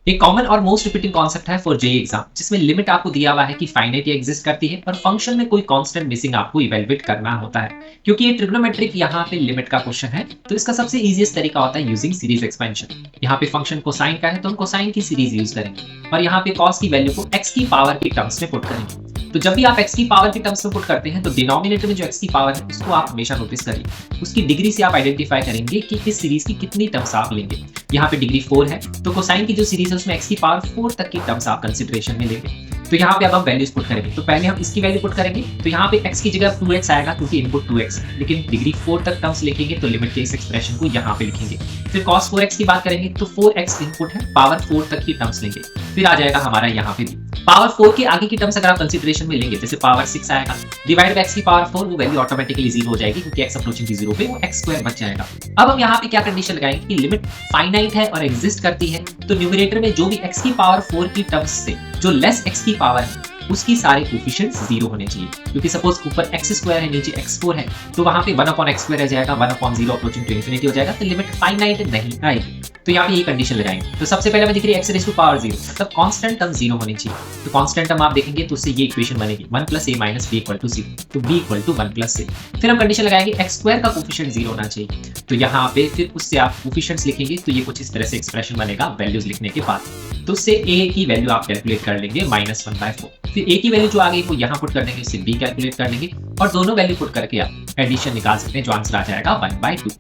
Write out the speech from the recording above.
एक कॉमन और most repeating concept है फॉर जेईई एग्जाम, जिसमें लिमिट आपको दिया हुआ है कि फाइनाइट या एग्जिस्ट करती है और फंक्शन में कोई कांस्टेंट मिसिंग आपको इवैल्यूएट करना होता है। क्योंकि ये ट्रिग्नोमेट्रिक यहाँ पे लिमिट का क्वेश्चन है, तो इसका सबसे इजीएस्ट तरीका होता है यूजिंग सीरीज एक्सपेंशन। यहाँ पे फंक्शन कोसाइन का है तो हम कोसाइन की सीरीज यूज करेंगे और यहाँ पे कॉस की वैल्यू को एक्स की पावर के टर्म्स में पुट करेंगे। तो जब भी आप एक्स की पावर के टर्म्स में पुट करते हैं तो डिनोमिनेटर में जो एक्स की पावर है उसको आप हमेशा नोटिस करिए। उसकी डिग्री से आप आइडेंटिफाई करेंगे कि इस सीरीज की कितनी टर्म्स आप लेंगे। यहाँ पे डिग्री 4 है तो कोसाइन की जो सीरीज है उसमें एक्स की पावर 4 तक की टर्म्स आप कंसिडरेशन में लेंगे। तो यहाँ पे अब हम वैल्यूज पुट करेंगे। तो पहले हम इसकी वैल्यू पुट करेंगे, तो यहाँ पे x की जगह 2x आएगा क्योंकि इनपुट 2x है, लेकिन डिग्री 4 तक टर्म्स लिखेंगे तो लिमिट के इस एक्सप्रेशन को यहाँ पे लिखेंगे। फिर cos 4x की बात करेंगे तो 4x इनपुट है, पावर 4 तक की टर्म्स लेंगे। फिर आ जाएगा हमारा यहाँ पे पावर 4 के आगे की टर्म्स अगर आप कंसिडरेशन में लेंगे, जैसे पावर 6 आएगा डिवाइड बाय x की पावर 4, वो वैल्यू ऑटोमेटिकली 0 हो जाएगी क्योंकि x अप्रोचिंग 0 पे वो x स्क्वायर बच जाएगा। अब हम यहाँ पे क्या कंडीशन लगाएंगे कि लिमिट फाइनाइट है और एग्जिस्ट करती है, तो न्यूमरेटर में जो भी x की पावर 4 की टर्म्स से जो लेस x की पावर है उसकी सारे कोफिशिएंट्स 0 होने चाहिए। क्योंकि सपोज ऊपर x स्क्वायर है नीचे x4 है तो वहां पे 1/x स्क्वायर रह जाएगा, 1/0 अप्रोचिंग टू इंफिनिटी हो जाएगा, तो लिमिट फाइनाइट नहीं आएगी। तो यहाँ पे ये कंडीशन लगाएंगे। तो सबसे पहले हमें दिख रही है x रेज़ टू पावर 0, मतलब कांस्टेंट टर्म 0 होनी चाहिए। तो कांस्टेंट टर्म आप देखेंगे तो उससे ये इक्वेशन बनेगी 1 + a - b = 0, तो b = 1 + a। फिर हम कंडीशन लगाएंगे x² का कोफिशिएंट 0 होना चाहिए। तो यहाँ पे फिर उससे आप कोफिशिएंट्स लिखेंगे तो ये कुछ इस तरह से एक्सप्रेशन बनेगा वैल्यूज लिखने के बाद। तो उससे a की वैल्यू आप कैलकुलेट कर लेंगे -1/4। फिर a की वैल्यू जो आ गई वो यहाँ पुट कर देंगे, उससे b कैलकुलेट कर लेंगे और दोनों वैल्यू पुट करके आप एडिशन निकाल सकते हैं, जो आंसर आ जाएगा 1/2।